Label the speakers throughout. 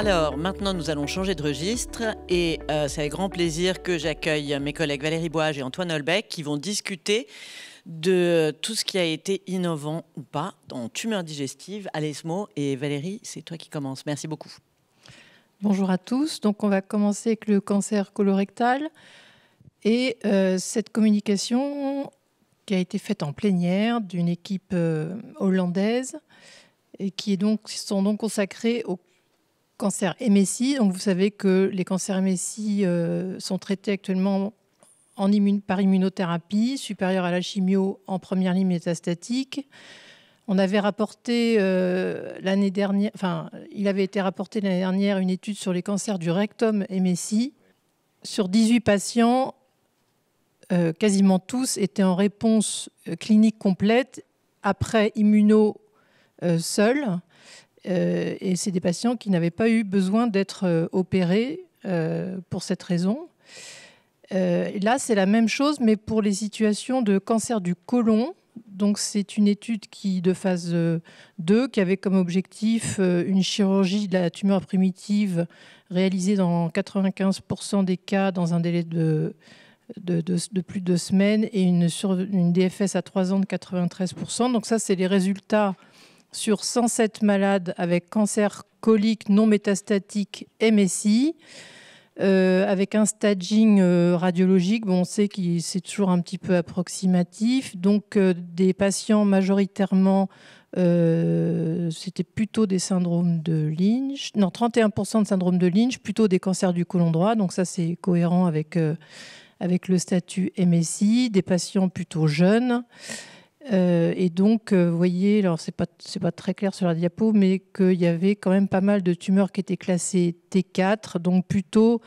Speaker 1: Alors, maintenant, nous allons changer de registre et c'est avec grand plaisir que j'accueille mes collègues Valérie Boage et Antoine Holbeck qui vont discuter de tout ce qui a été innovant ou pas en tumeur digestive à l'ESMO. Et Valérie, c'est toi qui commences. Merci beaucoup.
Speaker 2: Bonjour à tous. Donc, on va commencer avec le cancer colorectal et cette communication qui a été faite en plénière d'une équipe hollandaise et qui sont donc consacrés au cancer MSI. Donc, vous savez que les cancers MSI sont traités actuellement par immunothérapie supérieure à la chimio en première ligne métastatique. On avait rapporté l'année dernière, il avait été rapporté l'année dernière une étude sur les cancers du rectum MSI. Sur 18 patients, quasiment tous étaient en réponse clinique complète après immuno seul. Et c'est des patients qui n'avaient pas eu besoin d'être opérés pour cette raison. Là, c'est la même chose, mais pour les situations de cancer du côlon. Donc, c'est une étude de phase 2 qui avait comme objectif une chirurgie de la tumeur primitive réalisée dans 95% des cas dans un délai de plus de 2 semaines et une DFS à 3 ans de 93%. Donc ça, c'est les résultats sur 107 malades avec cancer colique non métastatique MSI. Avec un staging radiologique, on sait que c'est toujours un petit peu approximatif. Donc, des patients majoritairement, c'était plutôt des syndromes de Lynch. Non, 31% de syndrome de Lynch, plutôt des cancers du côlon droit. Donc, ça, c'est cohérent avec le statut MSI. Des patients plutôt jeunes. Et donc, vous voyez, alors c'est pas très clair sur la diapo, mais qu'il y avait quand même pas mal de tumeurs qui étaient classées T4, donc plutôt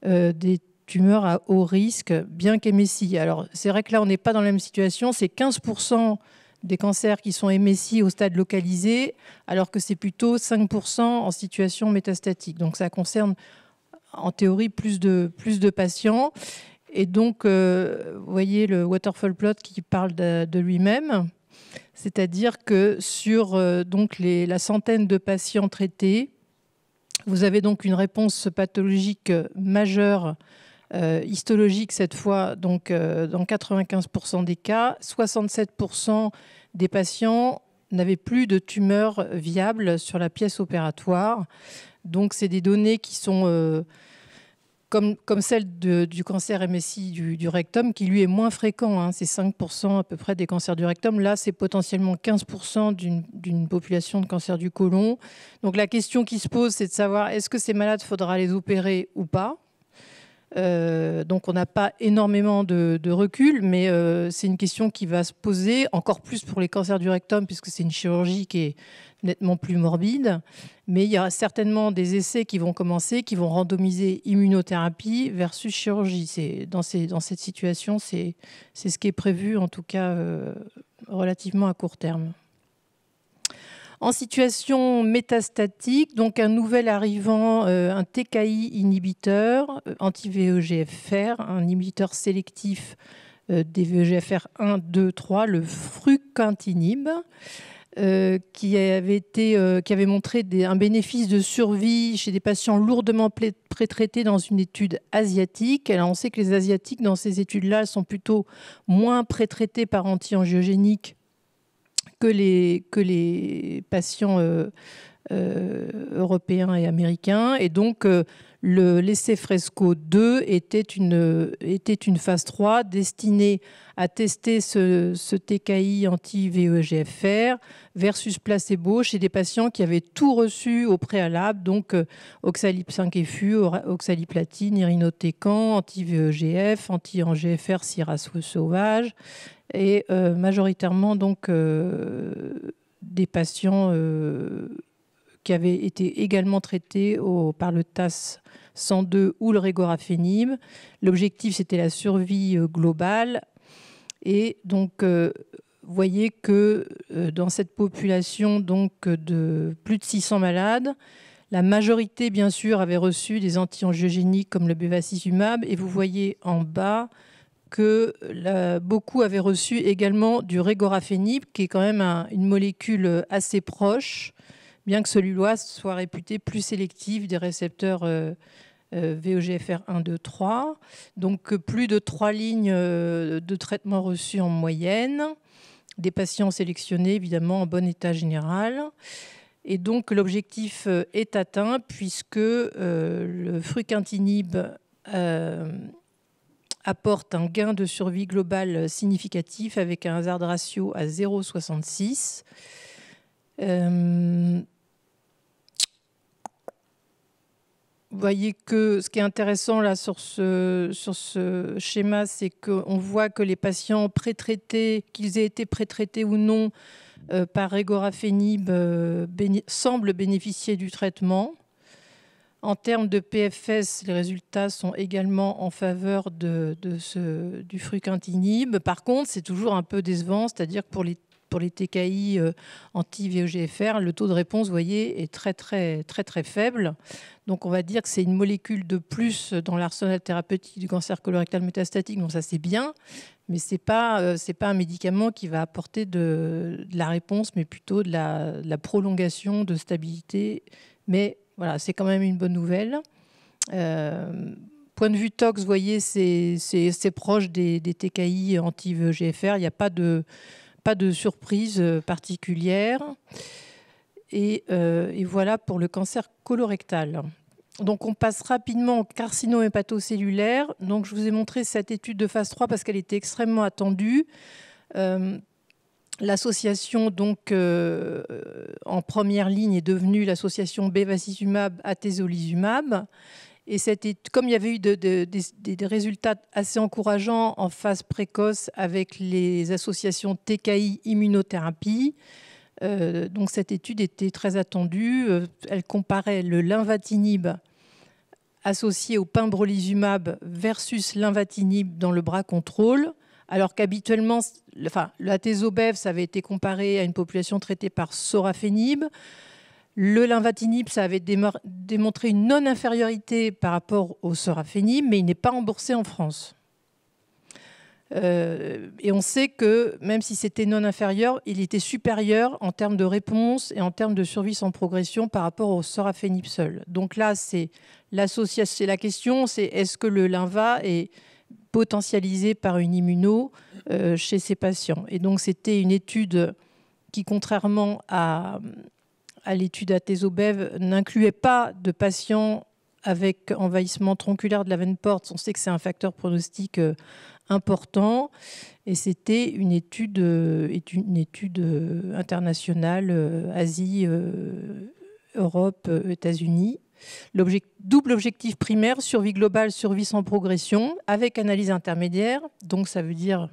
Speaker 2: des tumeurs à haut risque, bien qu'MSI. Alors, c'est vrai que là, on n'est pas dans la même situation. C'est 15% des cancers qui sont MSI au stade localisé, alors que c'est plutôt 5% en situation métastatique. Donc, ça concerne, en théorie, plus de patients. Et donc, vous voyez le waterfall plot qui parle de lui-même, c'est-à-dire que sur la centaine de patients traités, vous avez donc une réponse pathologique majeure, histologique cette fois, donc dans 95% des cas, 67% des patients n'avaient plus de tumeur viable sur la pièce opératoire. Donc, c'est des données qui sont comme celle du cancer MSI du rectum, qui lui est moins fréquent. C'est 5% à peu près des cancers du rectum. Là, c'est potentiellement 15% d'une population de cancer du côlon. Donc la question qui se pose, c'est de savoir est-ce que ces malades, faudra les opérer ou pas. Donc on n'a pas énormément de recul, mais c'est une question qui va se poser, encore plus pour les cancers du rectum, puisque c'est une chirurgie qui est nettement plus morbide. Mais il y aura certainement des essais qui vont commencer, qui vont randomiser immunothérapie versus chirurgie. Dans cette situation, c'est ce qui est prévu, en tout cas relativement à court terme. En situation métastatique, donc un nouvel arrivant, un TKI inhibiteur, anti-VEGFR, un inhibiteur sélectif des VEGFR 1, 2, 3, le fruquintinib, qui avait montré un bénéfice de survie chez des patients lourdement pré-traités dans une étude asiatique. Alors on sait que les Asiatiques, dans ces études-là, sont plutôt moins pré-traités par anti-angiogéniques que les patients européens et américains. Et donc, l'essai Fresco 2 était une phase 3 destinée à tester ce TKI anti-VEGFR versus placebo chez des patients qui avaient tout reçu au préalable, donc oxalip 5-FU, oxaliplatine, irinotecan, anti-VEGF, anti-GFR sauvage, et majoritairement donc des patients qui avaient été également traités par le TAS 102 ou le régorafénib. L'objectif, c'était la survie globale. Et donc, vous voyez que dans cette population donc, de plus de 600 malades, la majorité, bien sûr, avait reçu des anti-angiogéniques comme le bevacizumab. Et vous voyez en bas que beaucoup avaient reçu également du régorafénib, qui est quand même une molécule assez proche, bien que celui-là soit réputé plus sélectif des récepteurs VEGFR 1, 2, 3. Donc plus de 3 lignes de traitement reçues en moyenne, des patients sélectionnés évidemment en bon état général. Et donc l'objectif est atteint puisque le fruquintinib apporte un gain de survie global significatif avec un hazard ratio à 0,66. Vous voyez que ce qui est intéressant là sur ce schéma, c'est qu'on voit que les patients pré-traités, qu'ils aient été pré-traités ou non par regorafenib, semblent bénéficier du traitement. En termes de PFS, les résultats sont également en faveur du fruquintinib. Par contre, c'est toujours un peu décevant, c'est-à-dire que pour les TKI anti-VEGFR, le taux de réponse, vous voyez, est très, très, très, très faible. Donc, on va dire que c'est une molécule de plus dans l'arsenal thérapeutique du cancer colorectal métastatique. Donc, ça, c'est bien, mais ce n'est pas un médicament qui va apporter de la réponse, mais plutôt de la prolongation de stabilité. Mais voilà, c'est quand même une bonne nouvelle. Point de vue tox, vous voyez, c'est proche des TKI anti-VEGFR. Il n'y a pas de surprise particulière. Et voilà pour le cancer colorectal. Donc, on passe rapidement au carcinome hépatocellulaire. Donc, je vous ai montré cette étude de phase 3 parce qu'elle était extrêmement attendue. L'association donc en première ligne est devenue l'association bevacizumab-atezolizumab. Et comme il y avait eu des résultats assez encourageants en phase précoce avec les associations TKI immunothérapie, donc cette étude était très attendue. Elle comparait le lenvatinib associé au pembrolizumab versus lenvatinib dans le bras contrôle. Alors qu'habituellement, l'atezolizumab, ça avait été comparé à une population traitée par sorafenib. Le lenvatinib, ça avait démontré une non-infériorité par rapport au sorafenib, mais il n'est pas remboursé en France. Et on sait que même si c'était non inférieur, il était supérieur en termes de réponse et en termes de survie sans progression par rapport au sorafenib seul. Donc là, c'est la question, c'est est-ce que le lenva est potentialisé par une immuno chez ces patients. Et donc, c'était une étude qui, contrairement à l'étude atezolizumab, n'incluait pas de patients avec envahissement tronculaire de la veine porte. On sait que c'est un facteur pronostic important. Et c'était une étude internationale, Asie, Europe, États-Unis. Double objectif primaire, survie globale, survie sans progression, avec analyse intermédiaire. Donc, ça veut dire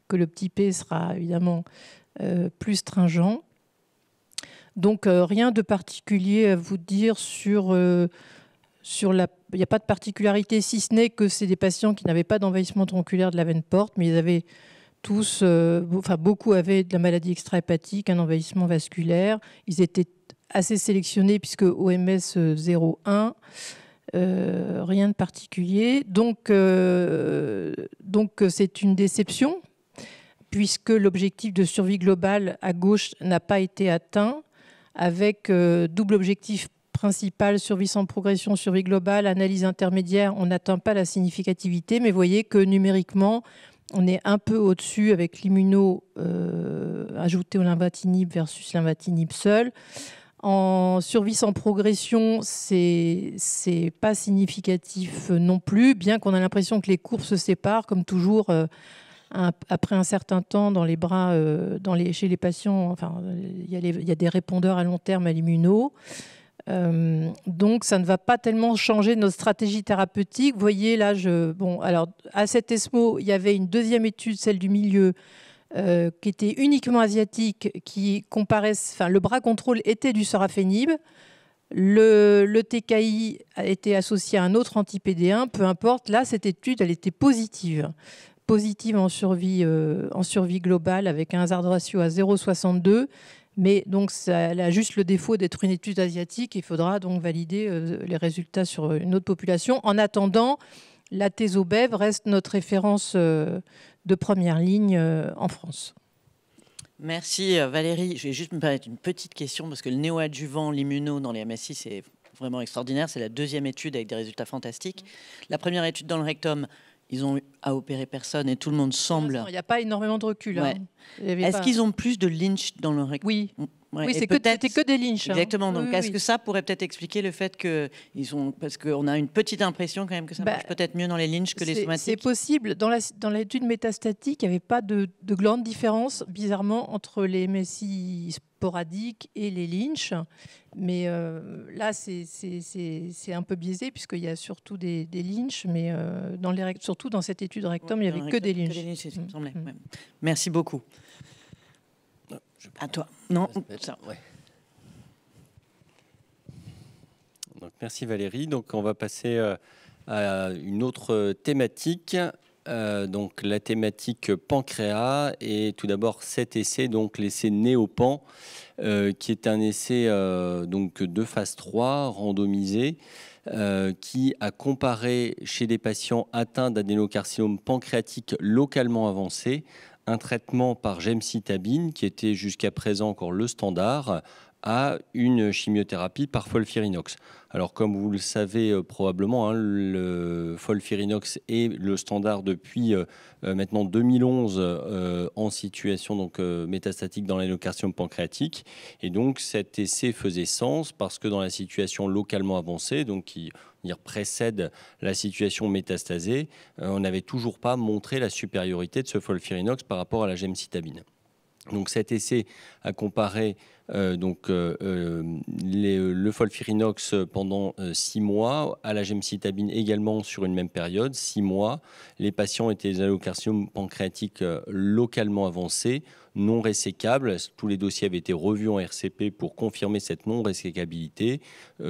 Speaker 2: que le petit p sera évidemment plus stringent. Donc, rien de particulier à vous dire sur il n'y a pas de particularité, si ce n'est que c'est des patients qui n'avaient pas d'envahissement tronculaire de la veine porte, mais ils avaient tous, beaucoup avaient de la maladie extrahépatique, un envahissement vasculaire. Ils étaient assez sélectionnés puisque OMS 0,1, rien de particulier. Donc c'est une déception puisque l'objectif de survie globale à gauche n'a pas été atteint avec double objectif principal, survie sans progression, survie globale, analyse intermédiaire, on n'atteint pas la significativité, mais vous voyez que numériquement, on est un peu au-dessus avec l'immuno ajouté au lenvatinib versus lenvatinib seul. En survie sans progression, c'est pas significatif non plus, bien qu'on a l'impression que les courbes se séparent, comme toujours, après un certain temps dans les bras, chez les patients. Enfin, il y a des répondeurs à long terme à l'immuno. Donc, ça ne va pas tellement changer notre stratégie thérapeutique. Vous voyez, là, alors, à cet ESMO, il y avait une deuxième étude, celle du milieu, qui était uniquement asiatique, qui comparait, le bras contrôle était du sorafenib, le TKI a été associé à un autre anti-PD1, peu importe. Là, cette étude, elle était positive en survie globale avec un hazard ratio à 0,62. Mais donc, elle a juste le défaut d'être une étude asiatique. Il faudra donc valider les résultats sur une autre population. En attendant, l'atezolizumab reste notre référence de première ligne en France.
Speaker 1: Merci Valérie. Je vais juste me permettre une petite question parce que le néoadjuvant, l'immuno dans les MSI, c'est vraiment extraordinaire. C'est la deuxième étude avec des résultats fantastiques. La première étude dans le rectum, ils ont eu à opérer personne et tout le monde semble.
Speaker 2: Il n'y a pas énormément de recul.
Speaker 1: Ouais. Est-ce qu'ils ont plus de Lynch dans le rectum?
Speaker 2: Oui.
Speaker 1: Ouais,
Speaker 2: oui, c'était que des Lynch.
Speaker 1: Exactement. Donc,
Speaker 2: oui,
Speaker 1: est-ce que ça pourrait peut-être expliquer le fait qu'ils ont, parce qu'on a une petite impression quand même que ça marche peut-être mieux dans les Lynch que les somatiques.
Speaker 2: C'est possible. Dans l'étude métastatique, il n'y avait pas de grande différence, bizarrement, entre les MSI sporadiques et les Lynch. Mais là, c'est un peu biaisé puisqu'il y a surtout des Lynch, mais surtout dans cette étude rectum, il n'y avait que des Lynch.
Speaker 1: Merci beaucoup. À toi. Non, ça.
Speaker 3: Ouais. Donc, merci Valérie. Donc, on va passer à une autre thématique. Donc, la thématique pancréas. Et tout d'abord, cet essai, donc l'essai Néopan, qui est un essai donc de phase 3, randomisé, qui a comparé chez des patients atteints d'adénocarcinome pancréatique localement avancé un traitement par gemcitabine, qui était jusqu'à présent encore le standard, à une chimiothérapie par FOLFIRINOX. Alors, comme vous le savez probablement, le FOLFIRINOX est le standard depuis maintenant 2011 en situation donc, métastatique dans l'adénocarcinome pancréatique. Et donc, cet essai faisait sens parce que dans la situation localement avancée, donc qui précède la situation métastasée, on n'avait toujours pas montré la supériorité de ce FOLFIRINOX par rapport à la gemcitabine. Donc cet essai a comparé le FOLFIRINOX pendant 6 mois, à la gemcitabine également sur une même période, 6 mois. Les patients étaient des adénocarcinomes pancréatiques localement avancés, non résécables. Tous les dossiers avaient été revus en RCP pour confirmer cette non-résécabilité.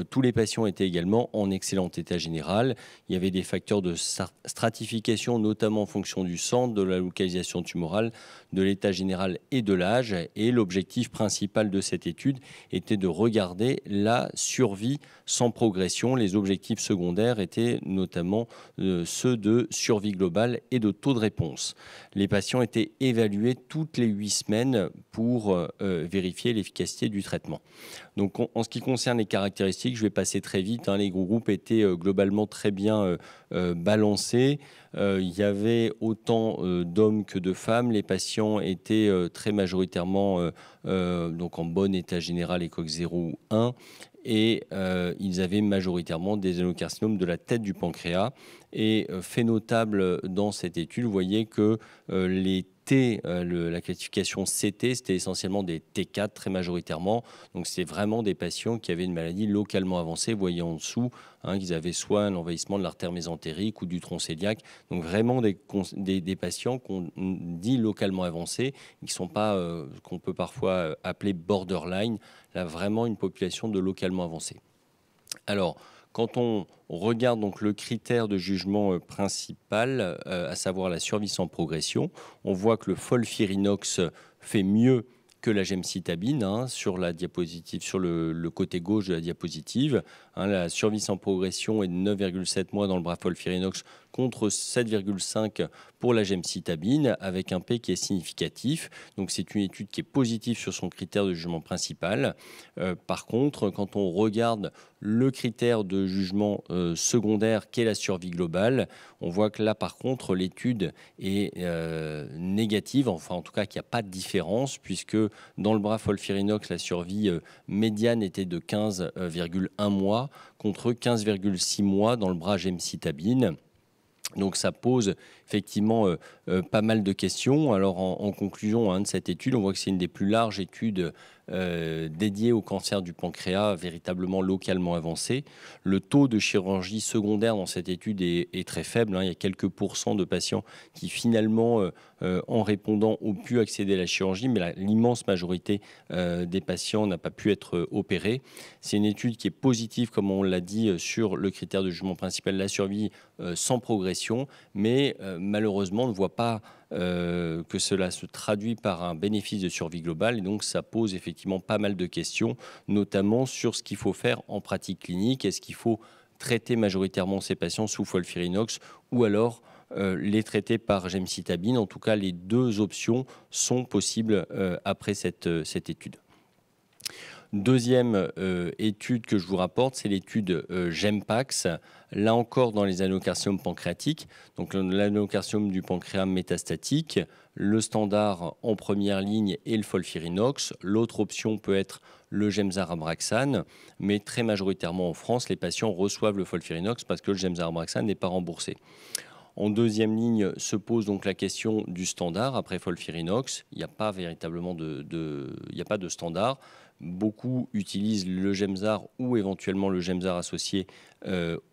Speaker 3: Tous les patients étaient également en excellent état général. Il y avait des facteurs de stratification, notamment en fonction du centre, de la localisation tumorale, de l'état général et de l'âge. Et l'objectif principal de cette étude était de regarder la survie sans progression. Les objectifs secondaires étaient notamment ceux de survie globale et de taux de réponse. Les patients étaient évalués toutes les 8 semaines pour vérifier l'efficacité du traitement. Donc, en ce qui concerne les caractéristiques, je vais passer très vite. Les groupes étaient globalement très bien balancés. Il y avait autant d'hommes que de femmes. Les patients étaient très majoritairement donc en bon état général, ECOG 0 ou 1. Et ils avaient majoritairement des adénocarcinomes de la tête du pancréas. Et fait notable dans cette étude, vous voyez que les la classification CT, c'était essentiellement des T4 très majoritairement. Donc, c'est vraiment des patients qui avaient une maladie localement avancée. Vous voyez en dessous qu'ils avaient soit un envahissement de l'artère mésentérique ou du tronc cœliaque. Donc, vraiment des patients qu'on dit localement avancés, qui sont pas, qu'on peut parfois appeler borderline. Là, vraiment une population de localement avancé. Alors, quand on regarde donc le critère de jugement principal, à savoir la survie sans progression, on voit que le FOLFIRINOX fait mieux que la gemcitabine sur la diapositive, sur le côté gauche de la diapositive. La survie sans progression est de 9,7 mois dans le bras FOLFIRINOX contre 7,5 pour la gemcitabine, avec un P qui est significatif. Donc c'est une étude qui est positive sur son critère de jugement principal. Par contre, quand on regarde le critère de jugement secondaire qu'est la survie globale, on voit que là par contre l'étude est négative, enfin en tout cas qu'il n'y a pas de différence, puisque dans le bras FOLFIRINOX, la survie médiane était de 15,1 mois contre 15,6 mois dans le bras gemcitabine. Donc ça pose effectivement pas mal de questions. Alors en conclusion de cette étude, on voit que c'est une des plus larges études dédiées au cancer du pancréas véritablement localement avancé. Le taux de chirurgie secondaire dans cette étude est très faible. Il y a quelques pourcents de patients qui finalement, en répondant, ont pu accéder à la chirurgie, mais l'immense majorité des patients n'a pas pu être opérée. C'est une étude qui est positive, comme on l'a dit, sur le critère de jugement principal, la survie sans progression, mais malheureusement, on ne voit pas que cela se traduit par un bénéfice de survie globale. Et donc, ça pose effectivement pas mal de questions, notamment sur ce qu'il faut faire en pratique clinique. Est-ce qu'il faut traiter majoritairement ces patients sous FOLFIRINOX ou alors les traiter par gemcitabine. En tout cas, les deux options sont possibles après cette étude. Deuxième étude que je vous rapporte, c'est l'étude GEMPAX, là encore dans les adénocarcinomes pancréatiques. Donc l'adénocarcinome du pancréas métastatique, le standard en première ligne est le FOLFIRINOX. L'autre option peut être le Gemzar Abraxane, mais très majoritairement en France, les patients reçoivent le FOLFIRINOX parce que le Gemzar Abraxane n'est pas remboursé. En deuxième ligne se pose donc la question du standard après FOLFIRINOX. Il n'y a pas véritablement il n'y a pas de standard. Beaucoup utilisent le Gemzar ou éventuellement le Gemzar associé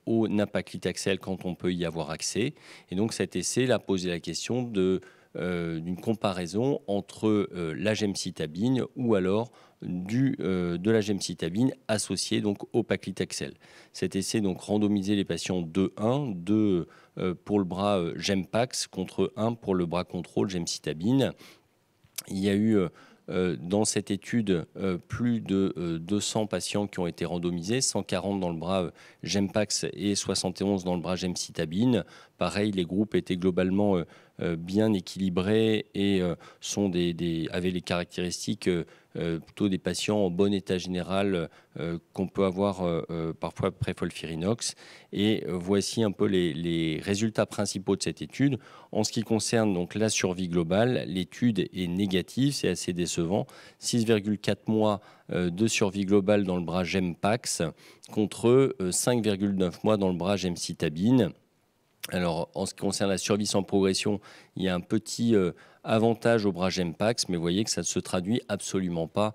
Speaker 3: au nab-paclitaxel quand on peut y avoir accès. Et donc cet essai a posé la question d'une comparaison entre la gemcitabine ou alors de la gemcitabine associée donc au paclitaxel. Cet essai donc randomisait les patients 2-1, 2 pour le bras GEMPAX contre 1 pour le bras contrôle gemcitabine. Il y a eu dans cette étude, plus de 200 patients qui ont été randomisés, 140 dans le bras GEMPAX et 71 dans le bras gemcitabine. Pareil, les groupes étaient globalement bien équilibrés et avaient les caractéristiques plutôt des patients en bon état général qu'on peut avoir parfois après FOLFIRINOX. Et voici un peu les résultats principaux de cette étude. En ce qui concerne donc la survie globale, l'étude est négative, c'est assez décevant. 6,4 mois de survie globale dans le bras GEMPAX contre 5,9 mois dans le bras gemcitabine. Alors, en ce qui concerne la survie sans progression, il y a un petit avantage au bras GEMPAX, mais vous voyez que ça ne se traduit absolument pas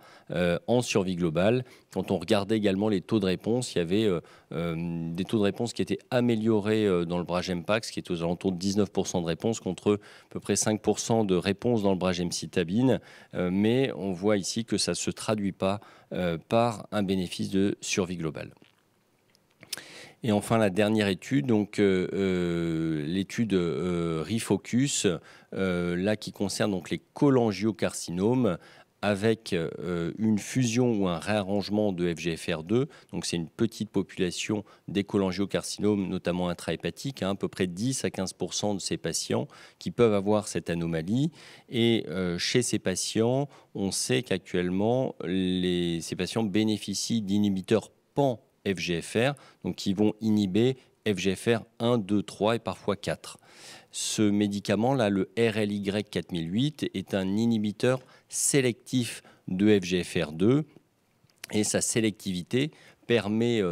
Speaker 3: en survie globale. Quand on regardait également les taux de réponse, il y avait des taux de réponse qui étaient améliorés dans le bras GEMPAX, qui est aux alentours de 19% de réponse contre à peu près 5% de réponse dans le bras gemcitabine. Mais on voit ici que ça ne se traduit pas par un bénéfice de survie globale. Et enfin, la dernière étude, donc l'étude ReFocus, là qui concerne donc les cholangiocarcinomes avec une fusion ou un réarrangement de FGFR2. Donc c'est une petite population des cholangiocarcinomes, notamment intrahépatiques, à peu près 10 à 15% de ces patients qui peuvent avoir cette anomalie. Et chez ces patients, on sait qu'actuellement, ces patients bénéficient d'inhibiteurs pan FGFR, donc qui vont inhiber FGFR 1, 2, 3 et parfois 4. Ce médicament-là, le RLY 4008, est un inhibiteur sélectif de FGFR2 et sa sélectivité permet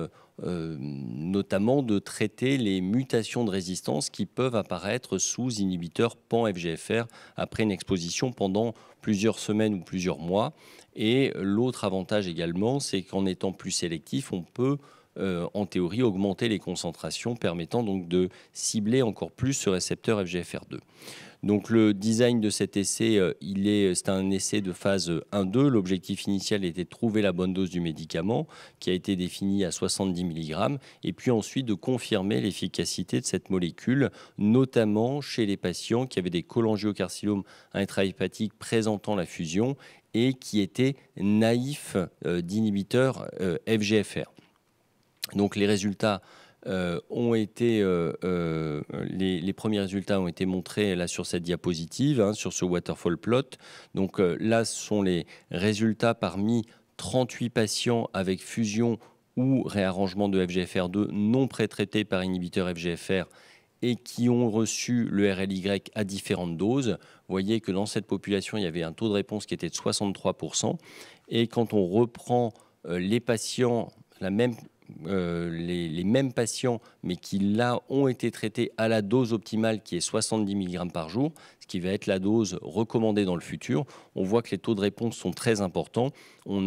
Speaker 3: notamment de traiter les mutations de résistance qui peuvent apparaître sous inhibiteurs pan-FGFR après une exposition pendant plusieurs semaines ou plusieurs mois. Et l'autre avantage également, c'est qu'en étant plus sélectif, on peut en théorie augmenter les concentrations permettant donc de cibler encore plus ce récepteur FGFR2. Donc le design de cet essai, c'est un essai de phase 1-2. L'objectif initial était de trouver la bonne dose du médicament qui a été définie à 70 mg et puis ensuite de confirmer l'efficacité de cette molécule, notamment chez les patients qui avaient des cholangiocarcinomes intrahépatiques présentant la fusion et qui étaient naïfs d'inhibiteurs FGFR. Donc les résultats les premiers résultats ont été montrés là sur cette diapositive, sur ce waterfall plot. Donc là, ce sont les résultats parmi 38 patients avec fusion ou réarrangement de FGFR2 non prétraités par inhibiteur FGFR et qui ont reçu le RLY à différentes doses. Vous voyez que dans cette population, il y avait un taux de réponse qui était de 63%. Et quand on reprend les patients, les mêmes patients, mais qui là ont été traités à la dose optimale qui est 70 mg par jour, ce qui va être la dose recommandée dans le futur, on voit que les taux de réponse sont très importants. On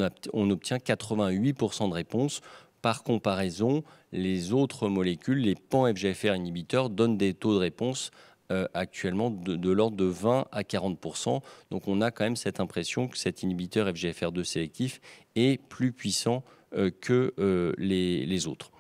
Speaker 3: obtient 88% de réponse. Par comparaison, les autres molécules, les pan-FGFR inhibiteurs, donnent des taux de réponse actuellement de l'ordre de 20 à 40%. Donc on a quand même cette impression que cet inhibiteur FGFR2 sélectif est plus puissant que les autres.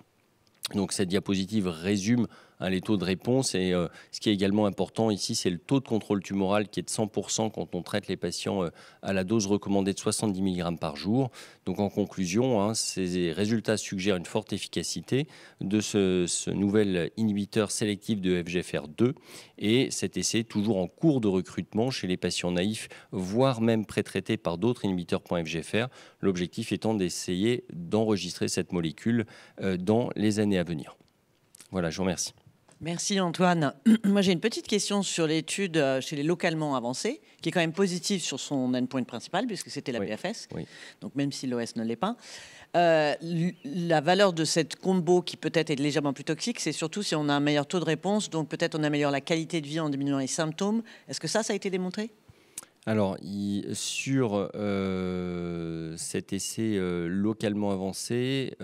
Speaker 3: Donc cette diapositive résume les taux de réponse. Et ce qui est également important ici, c'est le taux de contrôle tumoral qui est de 100% quand on traite les patients à la dose recommandée de 70 mg par jour. Donc en conclusion, ces résultats suggèrent une forte efficacité de ce nouvel inhibiteur sélectif de FGFR2. Et cet essai est toujours en cours de recrutement chez les patients naïfs, voire même pré-traités par d'autres inhibiteurs.FGFR. L'objectif étant d'essayer d'enregistrer cette molécule dans les années à venir. Voilà, je vous remercie.
Speaker 1: Merci Antoine. Moi j'ai une petite question sur l'étude chez les localement avancés, qui est quand même positive sur son endpoint principal, puisque c'était la PFS, donc même si l'OS ne l'est pas. La valeur de cette combo qui peut-être est légèrement plus toxique, c'est surtout si on a un meilleur taux de réponse, donc peut-être on améliore la qualité de vie en diminuant les symptômes. Est-ce que ça a été démontré ?
Speaker 3: Alors, sur cet essai localement avancé,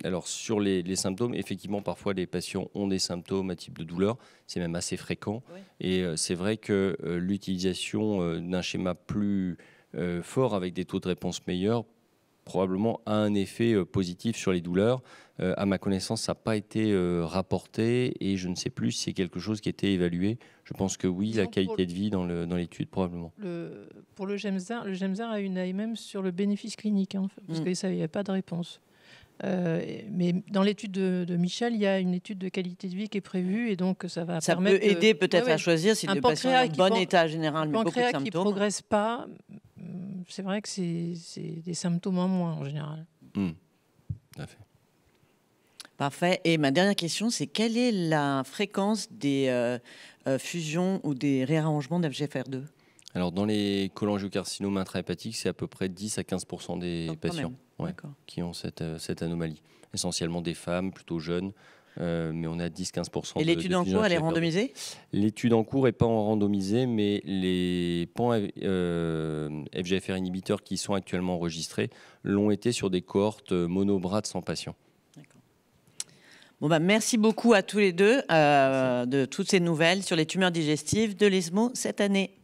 Speaker 3: alors sur les symptômes, effectivement, parfois les patients ont des symptômes à type de douleur, c'est même assez fréquent. Oui. Et c'est vrai que l'utilisation d'un schéma plus fort avec des taux de réponse meilleurs probablement a un effet positif sur les douleurs. À ma connaissance, ça n'a pas été rapporté et je ne sais plus si c'est quelque chose qui a été évalué. Je pense que oui, la qualité de vie dans l'étude, probablement.
Speaker 2: Pour le GEMSAR a une AMM sur le bénéfice clinique, parce qu'il n'y a pas de réponse. Mais dans l'étude de Michel, il y a une étude de qualité de vie qui est prévue et donc ça va permettre...
Speaker 1: Ça peut aider peut-être à choisir si le patient est en bon état général, mais beaucoup de symptômes.
Speaker 2: Un pancréas qui ne progresse pas, c'est vrai que c'est des symptômes en moins en général.
Speaker 3: Tout à fait.
Speaker 1: Parfait. Et ma dernière question, c'est quelle est la fréquence des fusions ou des réarrangements d'FGFR2 ?
Speaker 3: Alors, dans les cholangiocarcinomes intrahépatiques, c'est à peu près 10 à 15% des patients qui ont cette anomalie. Essentiellement des femmes plutôt jeunes, mais on a 10-15%.
Speaker 1: Et l'étude en cours, elle est randomisée ?
Speaker 3: L'étude en cours n'est pas en randomisée, mais les PAN FGFR inhibiteurs qui sont actuellement enregistrés l'ont été sur des cohortes mono-bras de 100 patients.
Speaker 1: Bon merci beaucoup à tous les deux de toutes ces nouvelles sur les tumeurs digestives de l'ESMO cette année.